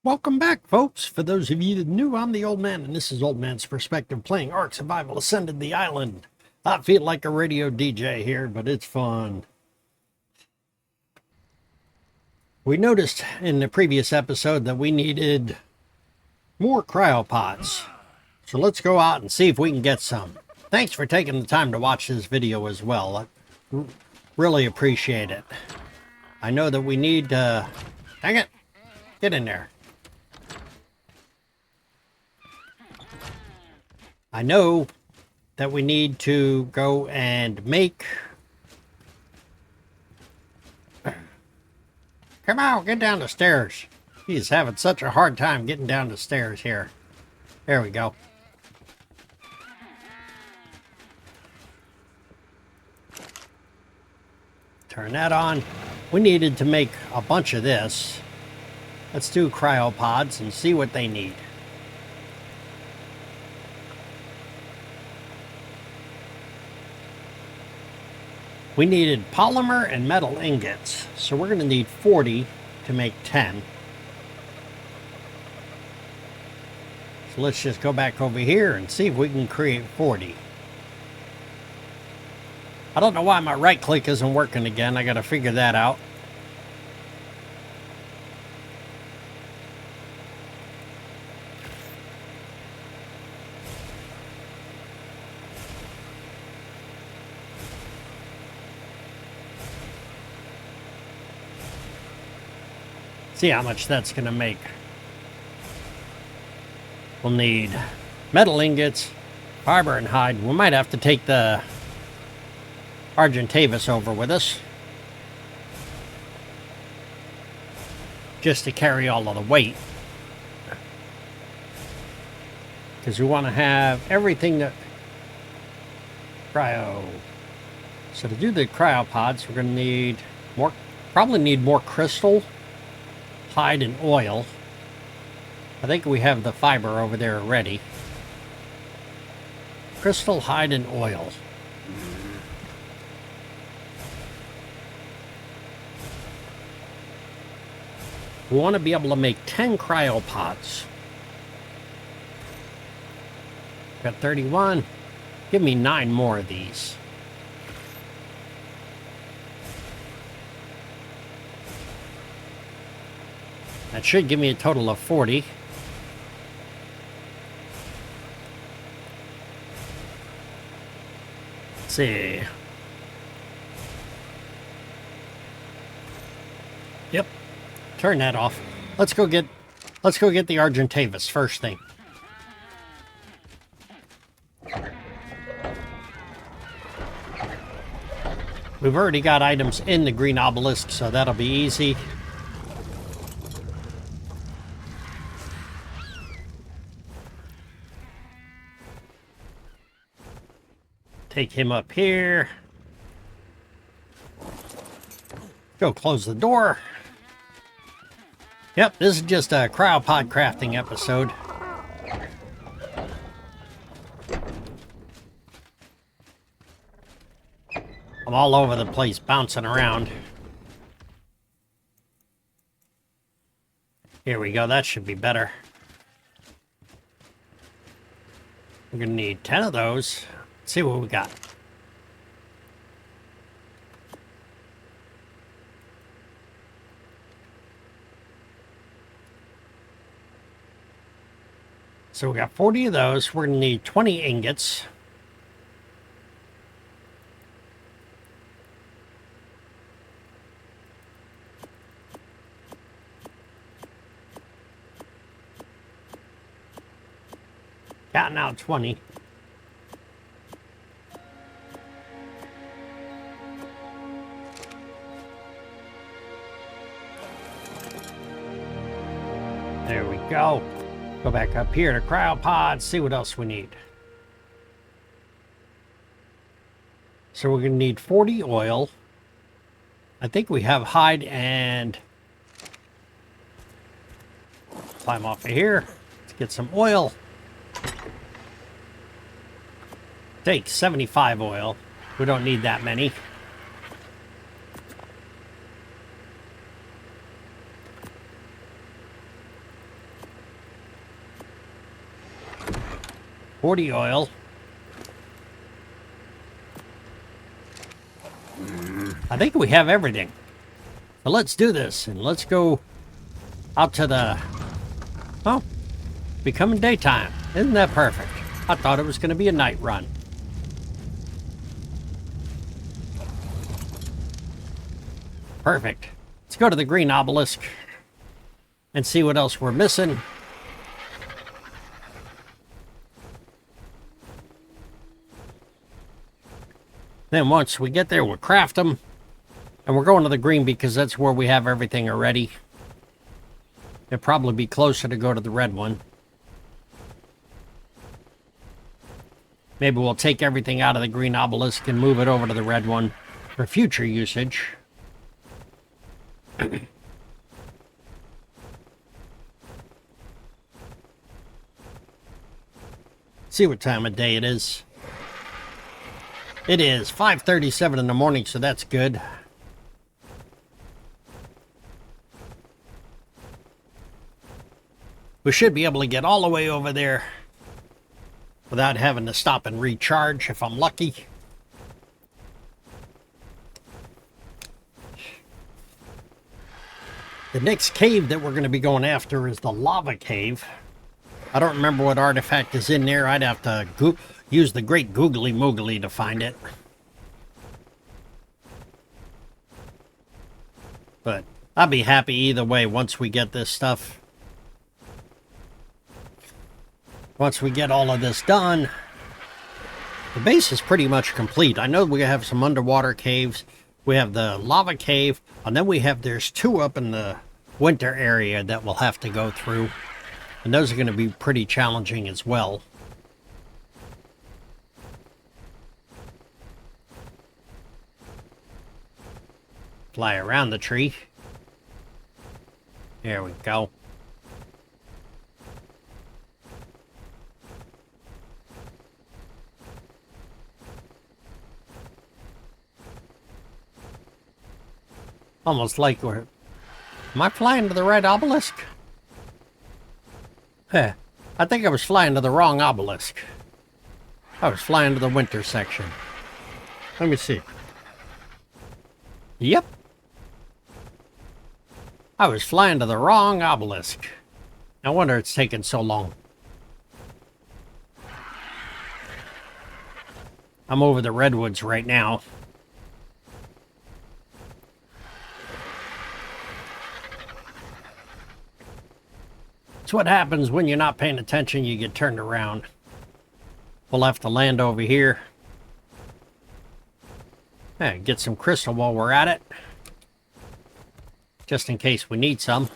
Welcome back, folks. For those of you that are new, I'm the Old Man, and this is Old Man's Perspective playing Ark Survival Ascended the Island. I feel like a radio DJ here, but it's fun. We noticed in the previous episode that we needed more cryopods. So let's go out and see if we can get some. Thanks for taking the time to watch this video as well. I really appreciate it. I know that we need dang it, get in there. I know that we need to go and make... Come on, get down the stairs. He's having such a hard time getting down the stairs here. There we go. Turn that on. We needed to make a bunch of this. Let's do cryopods and see what they need. We needed polymer and metal ingots, so we're going to need 40 to make 10. So let's just go back over here and see if we can create 40. I don't know why my right click isn't working again. I got to figure that out. See how much that's going to make. We'll need metal ingots, fiber and hide. We might have to take the Argentavis over with us, just to carry all of the weight. Because we want to have everything that... Cryo. So to do the cryopods, we're going to need more... Probably need more crystal, hide, and oil. I think we have the fiber over there already. Crystal, hide, and oil. We want to be able to make 10 cryopods. Got 31. Give me 9 more of these. That should give me a total of 40. Let's see. Yep. Turn that off. Let's go get the Argentavis first thing. We've already got items in the green obelisk, so that'll be easy. Take him up here. Go close the door. Yep, this is just a cryopod crafting episode. I'm all over the place, bouncing around. Here we go, that should be better. We're gonna need 10 of those. Let's see what we got. So we got 40 of those. We're going to need 20 ingots. Got now 20. There we go. Go back up here to cryopods, see what else we need. So we're going to need 40 oil. I think we have hide and... Climb off of here. Let's get some oil. Take 75 oil. We don't need that many. 40 oil. I think we have everything. So let's do this, and let's go out to the... Oh, becoming daytime. Isn't that perfect? I thought it was going to be a night run. Perfect. Let's go to the green obelisk and see what else we're missing. Then once we get there, we'll craft them. And we're going to the green because that's where we have everything already. It'd probably be closer to go to the red one. Maybe we'll take everything out of the green obelisk and move it over to the red one for future usage. See what time of day it is. It is 5:37 in the morning, so that's good. We should be able to get all the way over there without having to stop and recharge if I'm lucky. The next cave that we're going to be going after is the lava cave. I don't remember what artifact is in there. I'd have to use the great googly moogly to find it. But I'll be happy either way once we get this stuff. Once we get all of this done, the base is pretty much complete. I know we have some underwater caves. We have the lava cave, and then there's 2 up in the winter area that we'll have to go through. And those are going to be pretty challenging as well. Fly around the tree. There we go. Almost like we're... Am I flying to the right obelisk? Heh, I think I was flying to the wrong obelisk. I was flying to the winter section. Let me see. Yep. I was flying to the wrong obelisk. No wonder it's taken so long. I'm over the Redwoods right now. It's what happens when you're not paying attention, you get turned around. We'll have to land over here. Get some crystal while we're at it. Just in case we need some.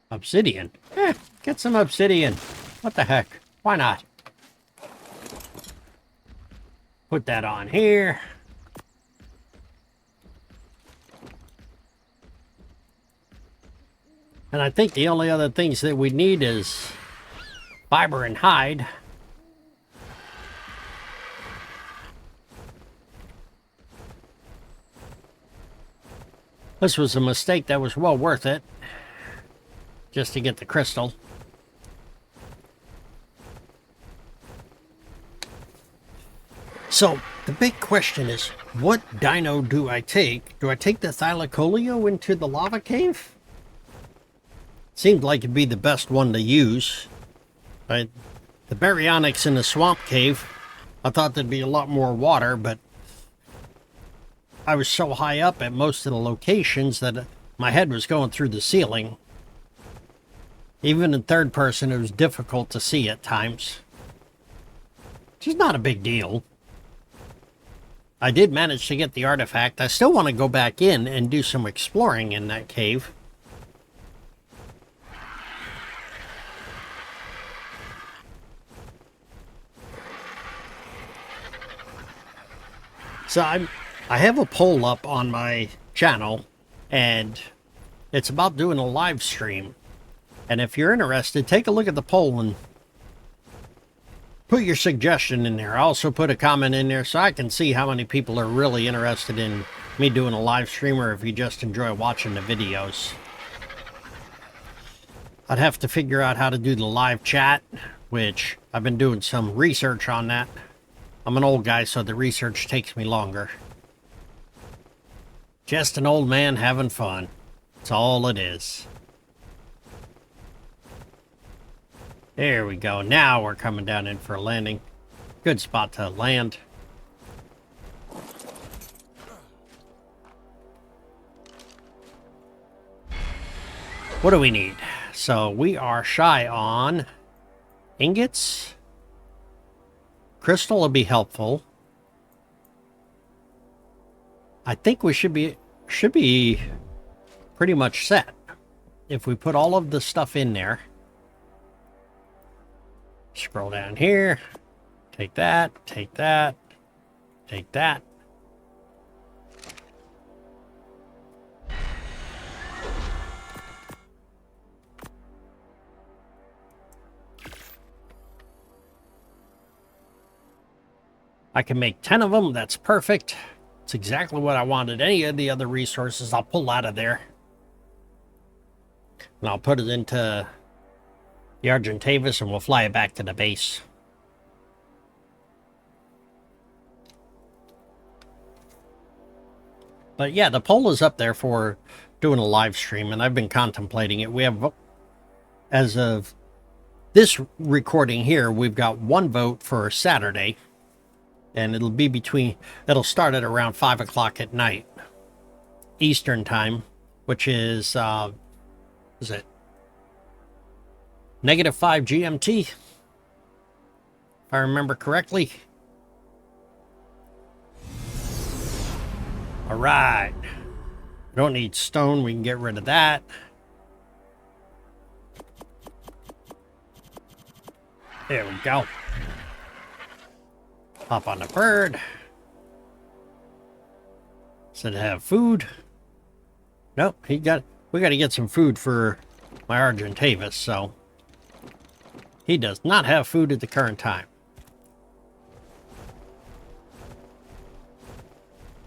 Obsidian? Get some obsidian. What the heck? Why not? Put that on here. And I think the only other things that we need is fiber and hide. This was a mistake that was well worth it. Just to get the crystal. So, the big question is, what dino do I take? Do I take the Thylacoleo into the lava cave? Seemed like it'd be the best one to use. The baryonyx in the swamp cave, I thought there'd be a lot more water, but I was so high up at most of the locations that my head was going through the ceiling. Even in third person, it was difficult to see at times. Which is not a big deal. I did manage to get the artifact. I still want to go back in and do some exploring in that cave. So I have a poll up on my channel, and it's about doing a live stream. And if you're interested, take a look at the poll and put your suggestion in there. I also put a comment in there so I can see how many people are really interested in me doing a live stream, or if you just enjoy watching the videos. I'd have to figure out how to do the live chat, which I've been doing some research on that. I'm an old guy, so the research takes me longer. Just an old man having fun. That's all it is. There we go. Now we're coming down in for a landing. Good spot to land. What do we need? So we are shy on ingots. Crystal will be helpful. I think we should be pretty much set if we put all of the stuff in there. Scroll down here. Take that, take that, take that. I can make 10 of them. That's perfect. It's exactly what I wanted. Any of the other resources I'll pull out of there. And I'll put it into the Argentavis and we'll fly it back to the base. But yeah, the poll is up there for doing a live stream, and I've been contemplating it. We have, as of this recording here, we've got one vote for Saturday. And it'll start at around 5 o'clock at night Eastern time, which is it -5 GMT, if I remember correctly. All right. We don't need stone. We can get rid of that. There we go. Hop on the bird. Said to have food. Nope, we got to get some food for my Argentavis, so he does not have food at the current time.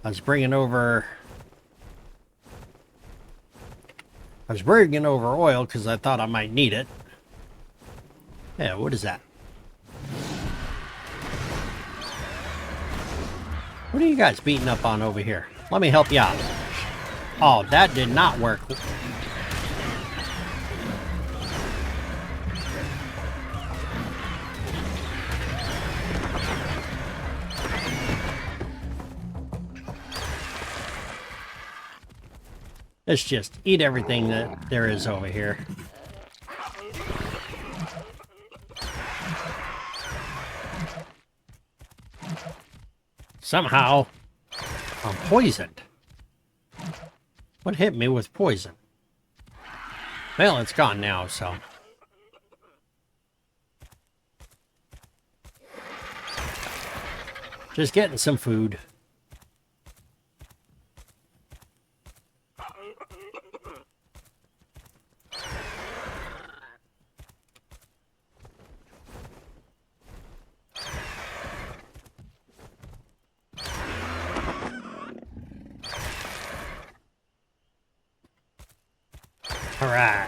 I was bringing over oil because I thought I might need it. Yeah, what is that? What are you guys beating up on over here? Let me help you out. Oh, that did not work. Let's just eat everything that there is over here. Somehow, I'm poisoned. What hit me with poison? Well, it's gone now, so. Just getting some food. All right.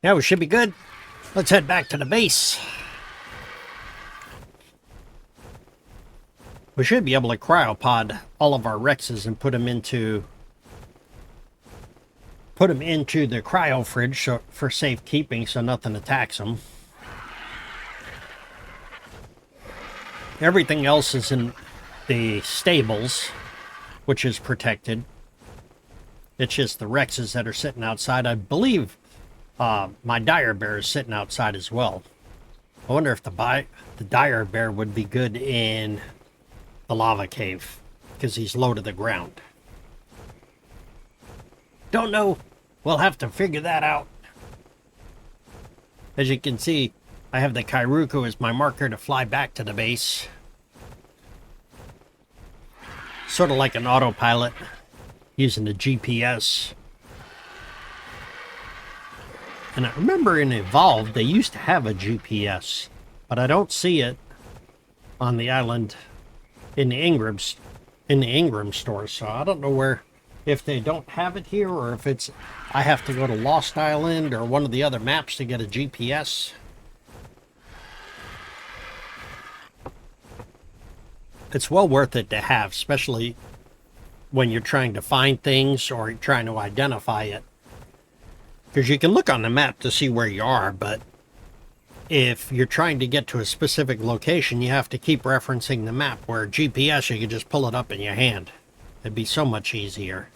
Yeah, we should be good. Let's head back to the base. We should be able to cryopod all of our Rexes and put them into the cryo fridge for safekeeping, so nothing attacks them. Everything else is in the stables, which is protected. It's just the Rexes that are sitting outside. I believe my dire bear is sitting outside as well. I wonder if the dire bear would be good in the lava cave, because he's low to the ground. Don't know. We'll have to figure that out. As you can see, I have the Kairuku as my marker to fly back to the base. Sort of like an autopilot, using the GPS. And I remember in Evolved, they used to have a GPS, but I don't see it on the island in the Ingram store. So I don't know where, if they don't have it here, or if it's, I have to go to Lost Island or one of the other maps to get a GPS. It's well worth it to have, especially when you're trying to find things or you're trying to identify it. Because you can look on the map to see where you are, but if you're trying to get to a specific location, you have to keep referencing the map, where GPS, you can just pull it up in your hand. It'd be so much easier.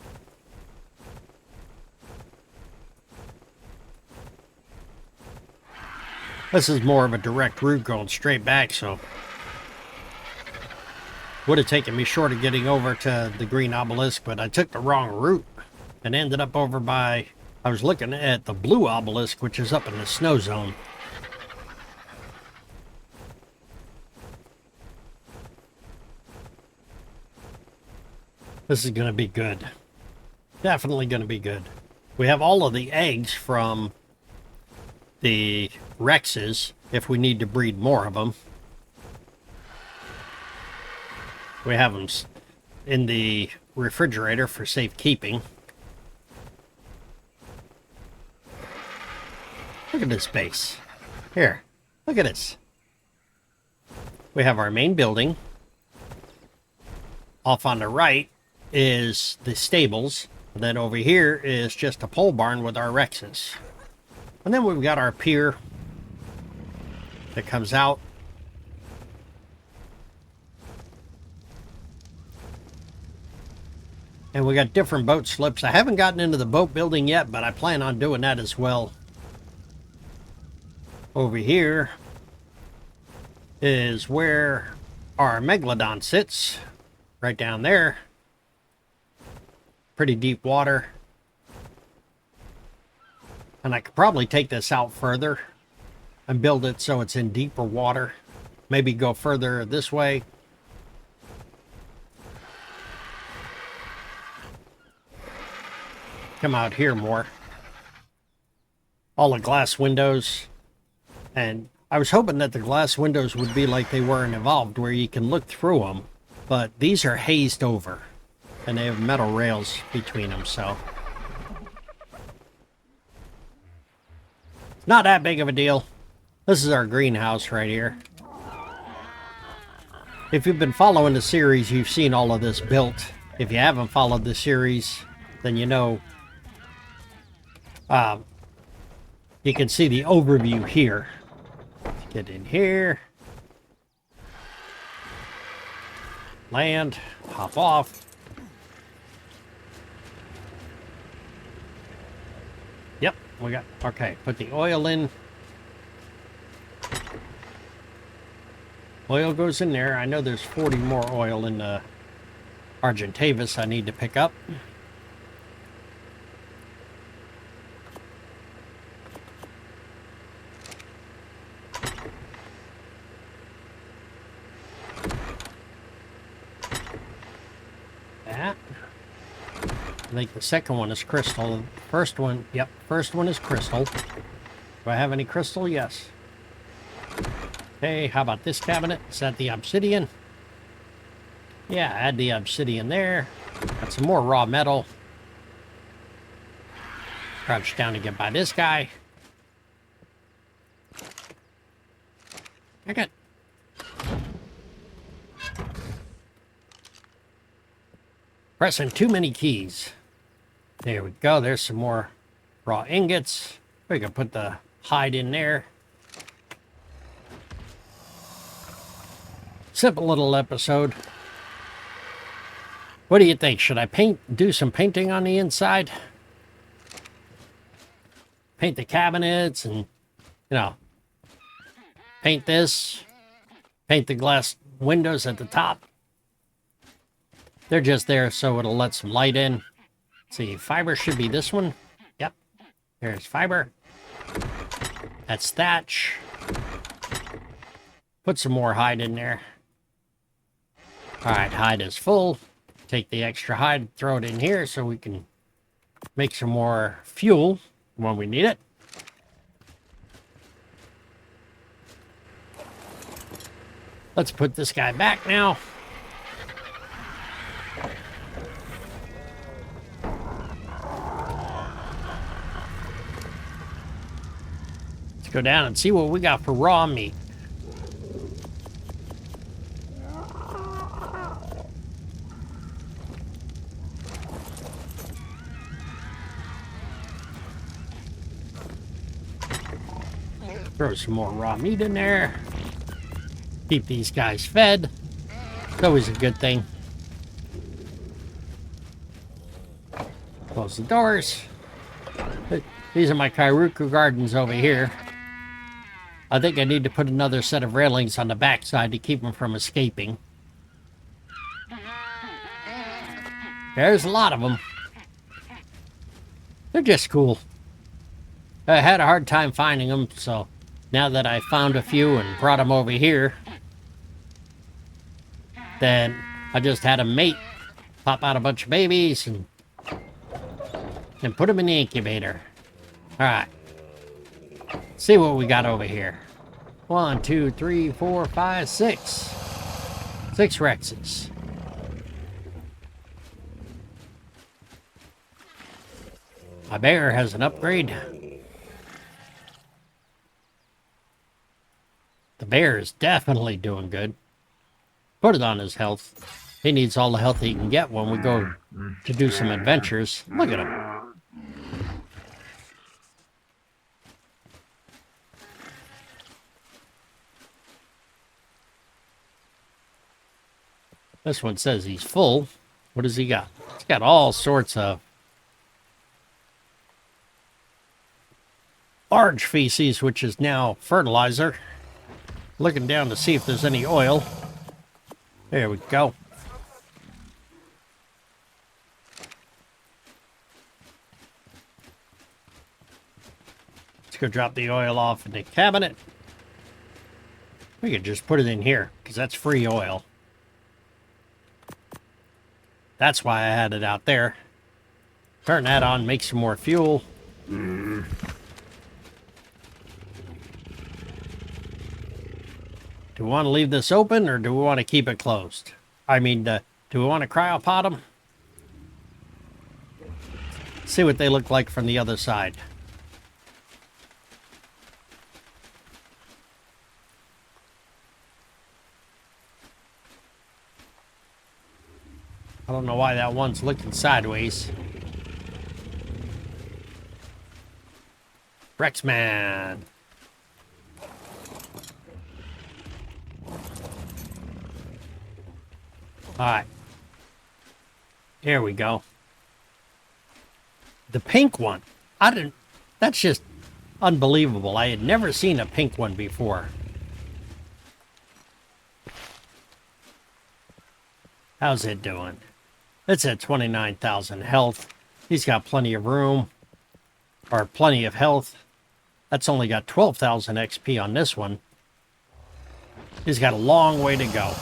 This is more of a direct route going straight back, so would have taken me short of getting over to the green obelisk, but I took the wrong route and ended up over by, I was looking at the blue obelisk, which is up in the snow zone. This is going to be good. Definitely going to be good. We have all of the eggs from the Rexes, if we need to breed more of them. We have them in the refrigerator for safekeeping. Look at this base. Here, look at this. We have our main building. Off on the right is the stables. And then over here is just a pole barn with our Rexes. And then we've got our pier that comes out. And we got different boat slips. I haven't gotten into the boat building yet, but I plan on doing that as well. Over here is where our Megalodon sits. Right down there. Pretty deep water. And I could probably take this out further and build it so it's in deeper water. Maybe go further this way. Come out here more. All the glass windows. And I was hoping that the glass windows would be like they were in Evolved, where you can look through them. But these are hazed over. And they have metal rails between them, so not that big of a deal. This is our greenhouse right here. If you've been following the series, you've seen all of this built. If you haven't followed the series, then you know. You can see the overview here. Let's get in here. Land. Hop off. Yep, we got, okay, put the oil in. Oil goes in there. I know there's 40 more oil in the Argentavis I need to pick up. That. I think the second one is crystal. First one, yep, first one is crystal. Do I have any crystal? Yes. Okay, how about this cabinet? Is that the obsidian? Yeah, add the obsidian there. Got some more raw metal. Crouch down to get by this guy. I got... pressing too many keys. There we go. There's some more raw ingots. We can put the hide in there. Simple little episode. What do you think? Should I do some painting on the inside? Paint the cabinets and, you know, paint this. Paint the glass windows at the top. They're just there so it'll let some light in. See, fiber should be this one. Yep. There's fiber. That's thatch. Put some more hide in there. Alright, hide is full. Take the extra hide, throw it in here so we can make some more fuel when we need it. Let's put this guy back now. Let's go down and see what we got for raw meat. Throw some more raw meat in there. Keep these guys fed. It's always a good thing. Close the doors. These are my Cryopods gardens over here. I think I need to put another set of railings on the backside to keep them from escaping. There's a lot of them. They're just cool. I had a hard time finding them, so now that I found a few and brought them over here, then I just had a mate pop out a bunch of babies and put them in the incubator. All right. See what we got over here. 1, 2, 3, 4, 5, 6. 6 Rexes. My bear has an upgrade. The bear is definitely doing good. Put it on his health. He needs all the health he can get when we go to do some adventures. Look at him. This one says he's full. What does he got? He's got all sorts of large feces, which is now fertilizer. Looking down to see if there's any oil. There we go. Let's go drop the oil off in the cabinet. We could just put it in here, because that's free oil. That's why I had it out there. Turn that on, make some more fuel. Do we want to leave this open, or do we want to keep it closed? I mean, do we want to cryopod them? See what they look like from the other side. I don't know why that one's looking sideways. Rexman. Alright. Here we go. The pink one. That's just unbelievable. I had never seen a pink one before. How's it doing? It's at 29,000 health. He's got plenty of room. Or plenty of health. That's only got 12,000 XP on this one. He's got a long way to go.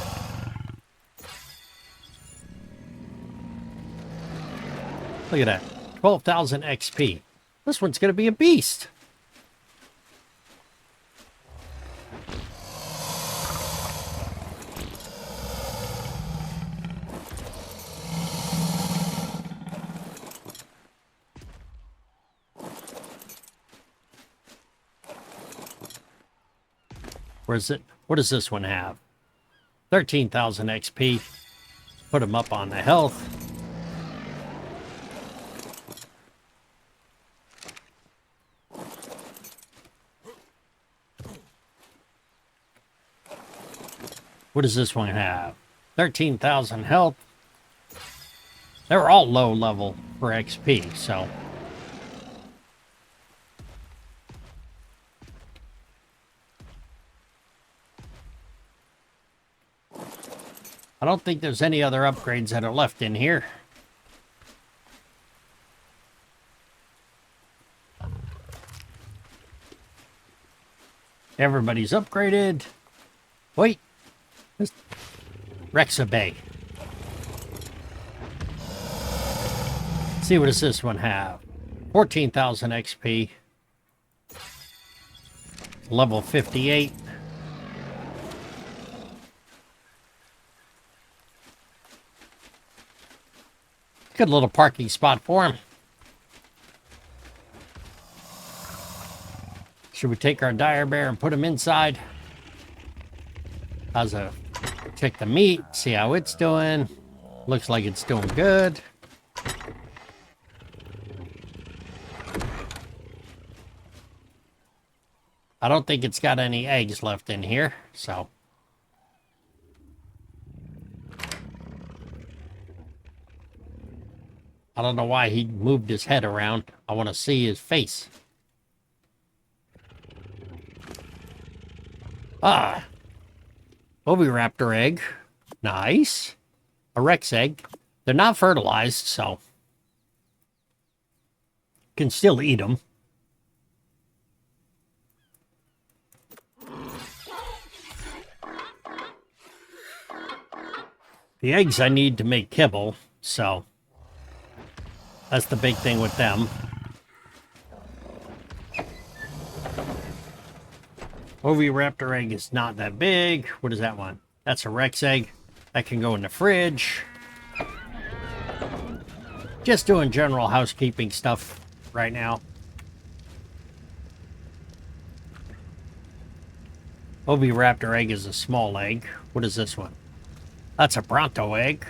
Look at that. 12,000 XP. This one's going to be a beast. Where's it? What does this one have? 13,000 XP. Put him up on the health. What does this one have? 13,000 health. They're all low level for XP, so. I don't think there's any other upgrades that are left in here. Everybody's upgraded. Wait. Rexa Bay. See, what does this one have? 14,000 XP. Level 58. Good little parking spot for him. Should we take our dire bear and put him inside? Check the meat, see how it's doing. Looks like it's doing good. I don't think it's got any eggs left in here, so. I don't know why he moved his head around. I want to see his face. Ah. Oviraptor egg. Nice. A Rex egg. They're not fertilized, so. Can still eat them. The eggs I need to make kibble, so. That's the big thing with them. Oviraptor egg is not that big. What is that one? That's a Rex egg. That can go in the fridge. Just doing general housekeeping stuff right now. Oviraptor egg is a small egg. What is this one? That's a Bronto egg.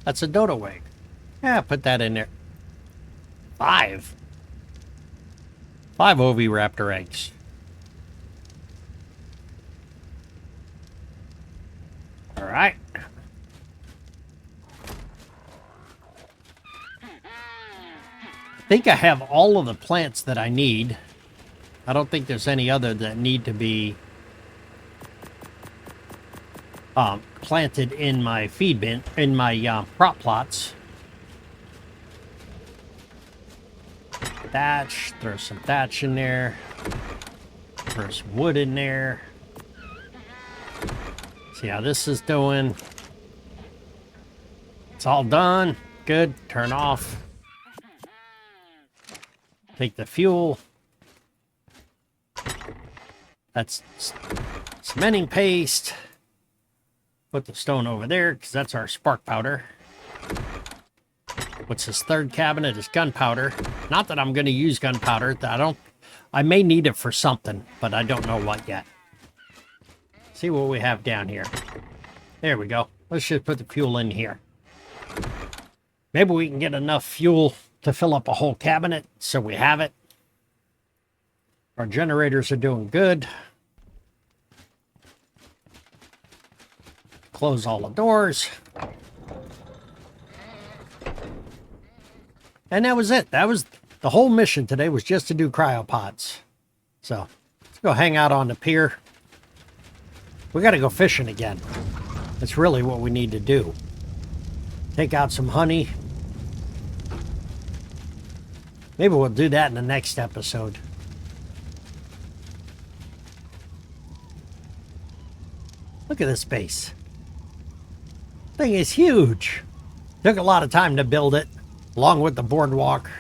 That's a Dodo egg. Yeah, put that in there. 5 Oviraptor eggs. All right. I think I have all of the plants that I need. I don't think there's any other that need to be planted in my feed bin, in my prop plots. Thatch, throw some thatch in there. Throw some wood in there. See how this is doing. It's all done. Good. Turn off. Take the fuel. That's cementing paste. Put the stone over there because that's our spark powder. What's this third cabinet? Is gunpowder. Not that I'm going to use gunpowder. I may need it for something, but I don't know what yet. See what we have down here. There we go. Let's just put the fuel in here. Maybe we can get enough fuel to fill up a whole cabinet so we have it. Our generators are doing good. Close all the doors. And that was it. That was the whole mission today, was just to do cryopods. So let's go hang out on the pier. We got to go fishing again. That's really what we need to do. Take out some honey. Maybe we'll do that in the next episode. Look at this base. Thing is huge. Took a lot of time to build it, along with the boardwalk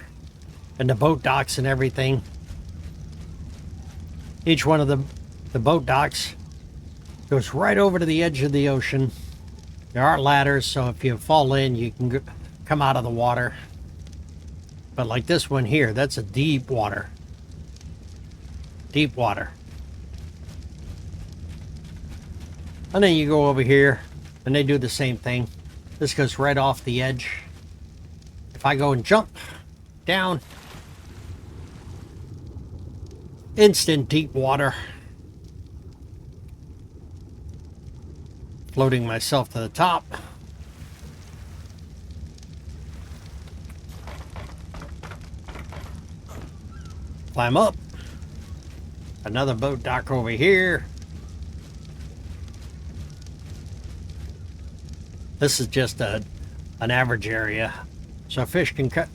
and the boat docks and everything. Each one of the boat docks goes right over to the edge of the ocean. There are ladders, so if you fall in, you can come out of the water. But like this one here, that's a deep water. Deep water. And then you go over here, and they do the same thing. This goes right off the edge. If I go and jump down, instant deep water. Floating myself to the top. Climb up. Another boat dock over here. This is just an average area. So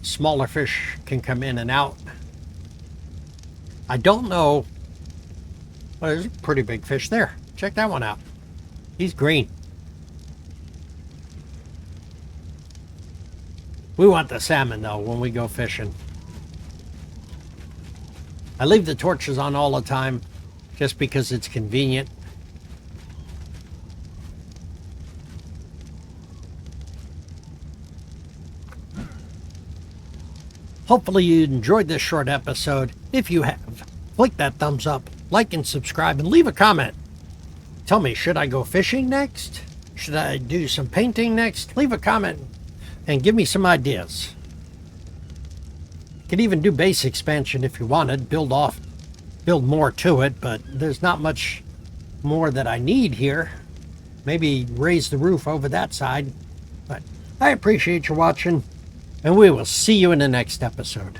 smaller fish can come in and out. I don't know. Well, there's a pretty big fish there. Check that one out. He's green. We want the salmon though when we go fishing. I leave the torches on all the time just because it's convenient. Hopefully you enjoyed this short episode. If you have, click that thumbs up, like and subscribe, and leave a comment. Tell me, should I go fishing next? Should I do some painting next? Leave a comment and give me some ideas. You could even do base expansion if you wanted, build more to it, but there's not much more that I need here. Maybe raise the roof over that side. But I appreciate you watching, and we will see you in the next episode.